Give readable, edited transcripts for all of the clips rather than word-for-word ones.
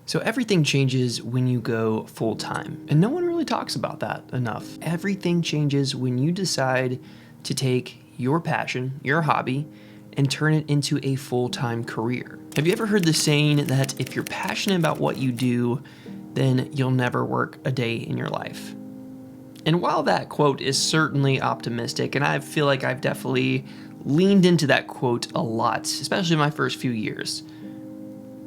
So everything changes when you go full-time, and no one really talks about that enough. Everything changes when you decide to take your passion, your hobby, and turn it into a full-time career. Have you ever heard the saying that if you're passionate about what you do, then you'll never work a day in your life? And while that quote is certainly optimistic, and I feel like I've definitely leaned into that quote a lot, especially in my first few years,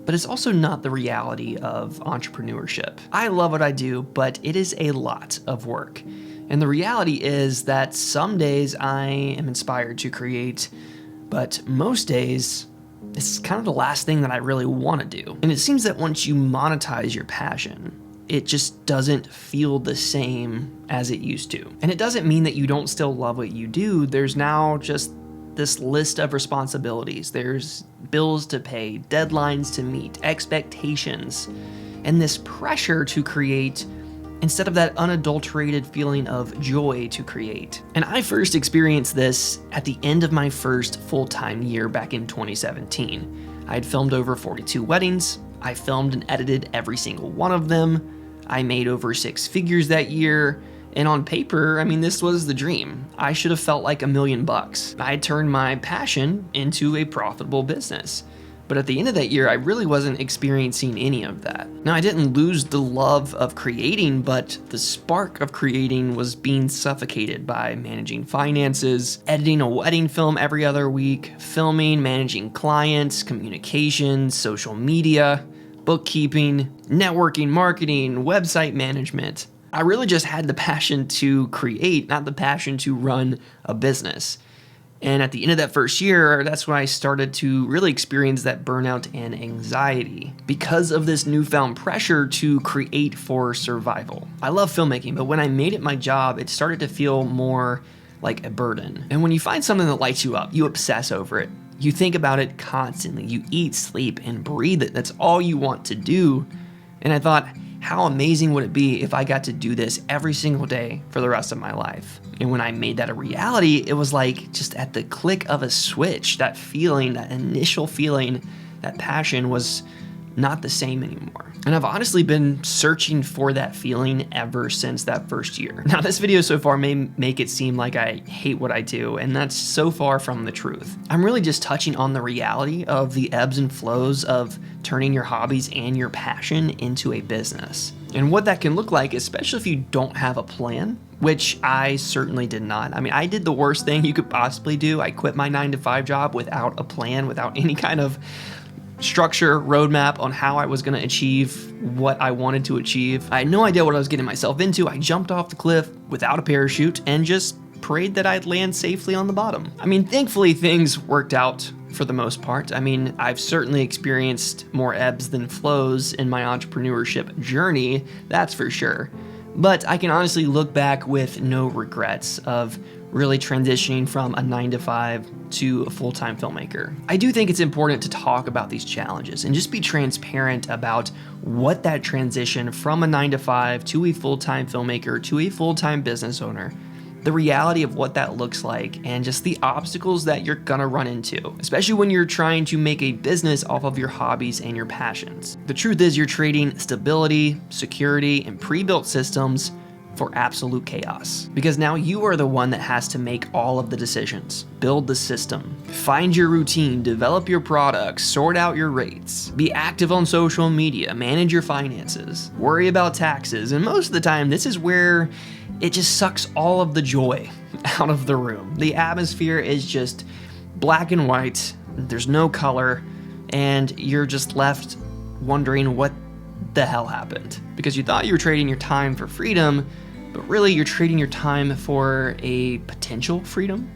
but it's also not the reality of entrepreneurship. I love what I do, but it is a lot of work. And the reality is that some days I am inspired to create, but most days it's kind of the last thing that I really want to do. And it seems that once you monetize your passion, it just doesn't feel the same as it used to. And it doesn't mean that you don't still love what you do. There's now just this list of responsibilities. There's bills to pay, deadlines to meet, expectations, and this pressure to create instead of that unadulterated feeling of joy to create. And I first experienced this at the end of my first full-time year back in 2017. I had filmed over 42 weddings. I filmed and edited every single one of them. I made over 6 figures that year. And on paper, I mean, this was the dream. I should have felt like $1 million. I had turned my passion into a profitable business. But at the end of that year, I really wasn't experiencing any of that. Now, I didn't lose the love of creating, but the spark of creating was being suffocated by managing finances, editing a wedding film every other week, filming, managing clients, communications, social media, bookkeeping, networking, marketing, website management. I really just had the passion to create, not the passion to run a business. And at the end of that first year, that's when I started to really experience that burnout and anxiety because of this newfound pressure to create for survival. I love filmmaking, but when I made it my job, it started to feel more like a burden. And when you find something that lights you up, you obsess over it. You think about it constantly. You eat, sleep, and breathe it. That's all you want to do. And I thought, how amazing would it be if I got to do this every single day for the rest of my life? And when I made that a reality, it was like just at the click of a switch, that feeling, that initial feeling, that passion was not the same anymore. And I've honestly been searching for that feeling ever since that first year. Now, this video so far may make it seem like I hate what I do, and that's so far from the truth. I'm really just touching on the reality of the ebbs and flows of turning your hobbies and your passion into a business. And what that can look like, especially if you don't have a plan, which I certainly did not. I mean, I did the worst thing you could possibly do. I quit my 9-to-5 job without a plan, without any kind of structure, roadmap on how I was going to achieve what I wanted to achieve. I had no idea what I was getting myself into. I jumped off the cliff without a parachute and just prayed that I'd land safely on the bottom. I mean, thankfully things worked out for the most part. I mean, I've certainly experienced more ebbs than flows in my entrepreneurship journey, that's for sure. But I can honestly look back with no regrets of really transitioning from a 9-to-5 to a full-time filmmaker. I do think it's important to talk about these challenges and just be transparent about what that transition from a 9-to-5 to a full-time filmmaker to a full-time business owner, the reality of what that looks like, and just the obstacles that you're gonna run into, especially when you're trying to make a business off of your hobbies and your passions. The truth is you're trading stability, security, and pre-built systems for absolute chaos. Because now you are the one that has to make all of the decisions, build the system, find your routine, develop your products, sort out your rates, be active on social media, manage your finances, worry about taxes, and most of the time this is where it just sucks all of the joy out of the room. The atmosphere is just black and white, there's no color, and you're just left wondering what the hell happened. Because you thought you were trading your time for freedom, but really you're trading your time for a potential freedom.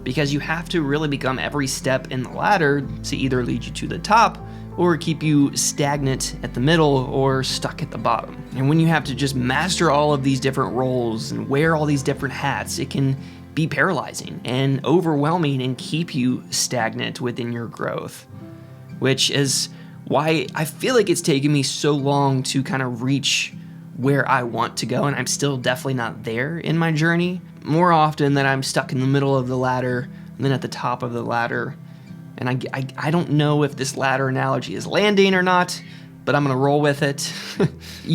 Because you have to really become every step in the ladder to either lead you to the top or keep you stagnant at the middle or stuck at the bottom. And when you have to just master all of these different roles and wear all these different hats, it can be paralyzing and overwhelming and keep you stagnant within your growth, which is why I feel like it's taken me so long to kind of reach where I want to go, and I'm still definitely not there in my journey. More often than I'm stuck in the middle of the ladder than at the top of the ladder. And I don't know if this ladder analogy is landing or not, but I'm gonna roll with it.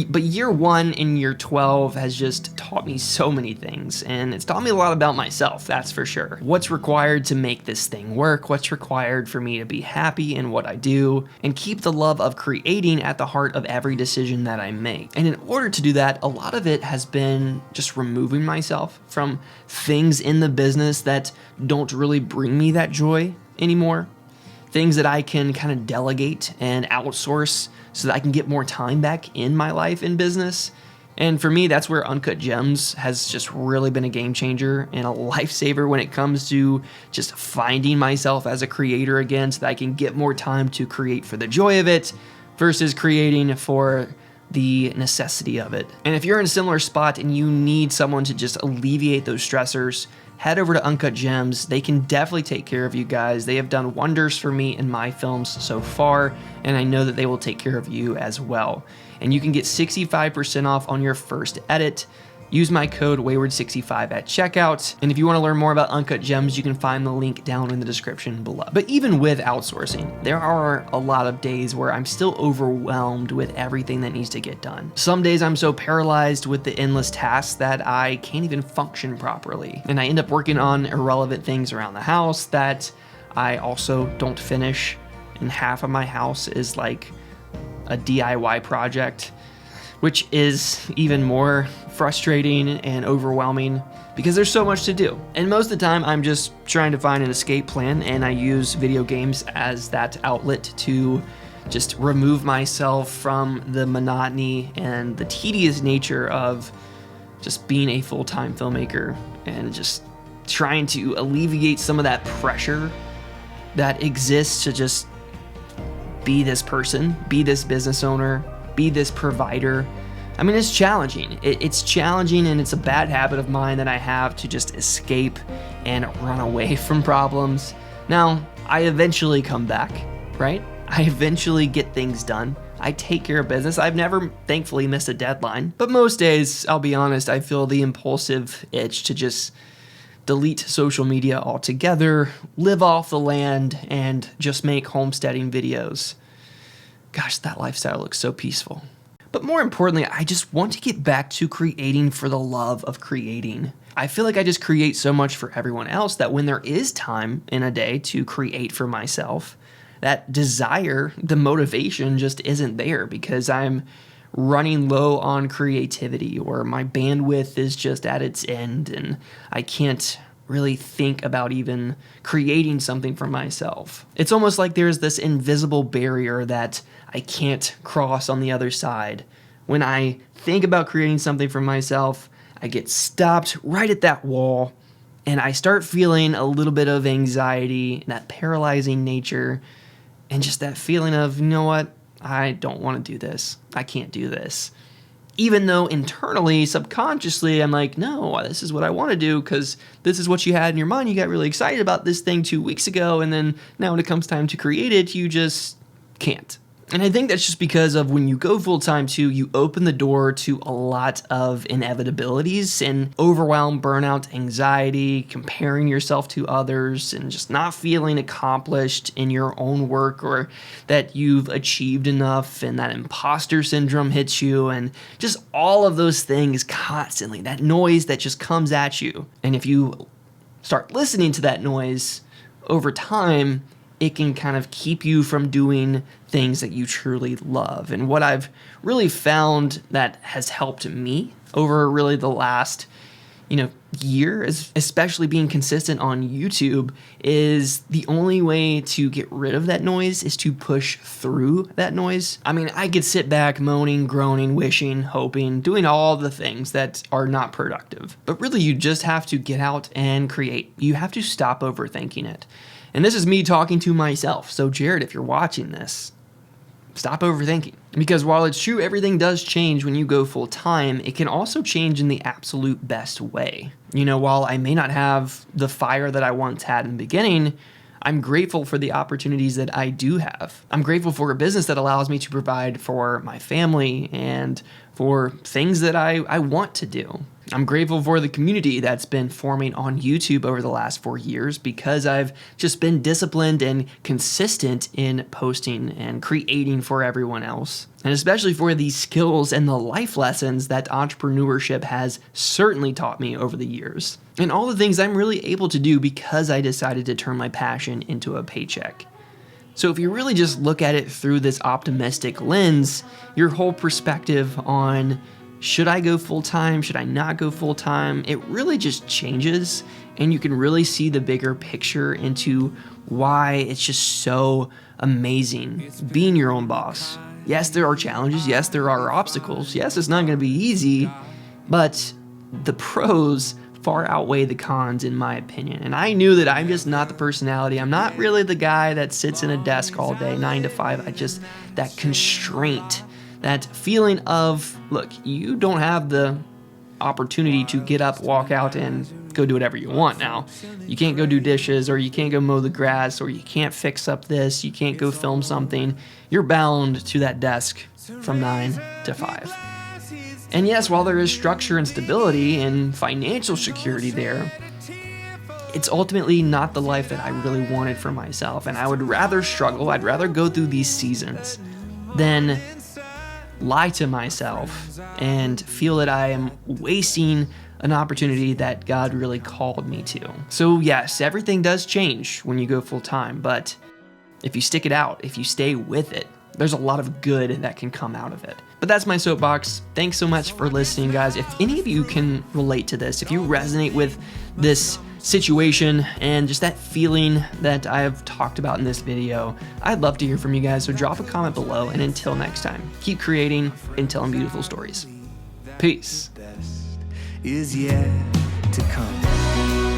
But year 1 and year 12 has just taught me so many things, and it's taught me a lot about myself, that's for sure. What's required to make this thing work, what's required for me to be happy in what I do, and keep the love of creating at the heart of every decision that I make. And in order to do that, a lot of it has been just removing myself from things in the business that don't really bring me that joy anymore. Things that I can kind of delegate and outsource so that I can get more time back in my life in business. And for me, that's where Uncut Gems has just really been a game changer and a lifesaver when it comes to just finding myself as a creator again, so that I can get more time to create for the joy of it versus creating for the necessity of it. And if you're in a similar spot and you need someone to just alleviate those stressors, head over to Uncut Gems. They can definitely take care of you guys. They have done wonders for me in my films so far, and I know that they will take care of you as well. And you can get 65% off on your first edit. Use my code Wayward65 at checkout. And if you want to learn more about Uncut Gems, you can find the link down in the description below. But even with outsourcing, there are a lot of days where I'm still overwhelmed with everything that needs to get done. Some days I'm so paralyzed with the endless tasks that I can't even function properly. And I end up working on irrelevant things around the house that I also don't finish. And half of my house is like a DIY project, which is even more frustrating and overwhelming because there's so much to do. And most of the time I'm just trying to find an escape plan, and I use video games as that outlet to just remove myself from the monotony and the tedious nature of just being a full-time filmmaker, and just trying to alleviate some of that pressure that exists to just be this person, be this business owner, be this provider. I mean, it's challenging. It's challenging, and it's a bad habit of mine that I have to just escape and run away from problems. Now, I eventually come back, right? I eventually get things done. I take care of business. I've never, thankfully, missed a deadline. But most days, I'll be honest, I feel the impulsive itch to just delete social media altogether, live off the land, and just make homesteading videos. Gosh, that lifestyle looks so peaceful. But more importantly, I just want to get back to creating for the love of creating. I feel like I just create so much for everyone else that when there is time in a day to create for myself, that desire, the motivation just isn't there because I'm running low on creativity, or my bandwidth is just at its end and I can't really think about even creating something for myself. It's almost like there's this invisible barrier that I can't cross on the other side. When I think about creating something for myself, I get stopped right at that wall, and I start feeling a little bit of anxiety, that paralyzing nature, and just that feeling of, you know what, I don't want to do this. I can't do this. Even though internally, subconsciously, I'm like, no, this is what I want to do because this is what you had in your mind. You got really excited about this thing 2 weeks ago, and then now when it comes time to create it, you just can't. And I think that's just because of when you go full-time too, you open the door to a lot of inevitabilities and overwhelm, burnout, anxiety, comparing yourself to others, and just not feeling accomplished in your own work or that you've achieved enough, and that imposter syndrome hits you, and just all of those things constantly, that noise that just comes at you. And if you start listening to that noise over time, it can kind of keep you from doing things that you truly love. And what I've really found that has helped me over really the last, year, especially being consistent on YouTube, is the only way to get rid of that noise is to push through that noise. I mean, I could sit back moaning, groaning, wishing, hoping, doing all the things that are not productive. But really, you just have to get out and create. You have to stop overthinking it. And this is me talking to myself. So Jared, if you're watching this, stop overthinking. Because while it's true everything does change when you go full time, it can also change in the absolute best way. While I may not have the fire that I once had in the beginning, I'm grateful for the opportunities that I do have. I'm grateful for a business that allows me to provide for my family and for things that I want to do. I'm grateful for the community that's been forming on YouTube over the last 4 years because I've just been disciplined and consistent in posting and creating for everyone else. And especially for these skills and the life lessons that entrepreneurship has certainly taught me over the years. And all the things I'm really able to do because I decided to turn my passion into a paycheck. So if you really just look at it through this optimistic lens, your whole perspective on should I go full-time, should I not go full-time, it really just changes, and you can really see the bigger picture into why it's just so amazing being your own boss. Yes, there are challenges. Yes, there are obstacles. Yes, it's not going to be easy, but the pros far outweigh the cons in my opinion. And I knew that I'm just not the personality. I'm not really the guy that sits in a desk all day, 9 to 5. That constraint, that feeling of, look, you don't have the opportunity to get up, walk out, and go do whatever you want now. You can't go do dishes, or you can't go mow the grass, or you can't fix up this, you can't go film something. You're bound to that desk from 9 to 5. And yes, while there is structure and stability and financial security there, it's ultimately not the life that I really wanted for myself. And I would rather struggle, I'd rather go through these seasons than lie to myself and feel that I am wasting an opportunity that God really called me to. So yes, everything does change when you go full time, but if you stick it out, if you stay with it, there's a lot of good that can come out of it. But that's my soapbox. Thanks so much for listening, guys. If any of you can relate to this, if you resonate with this situation and just that feeling that I have talked about in this video, I'd love to hear from you guys. So drop a comment below, and until next time, keep creating and telling beautiful stories. Peace. Is yet to come.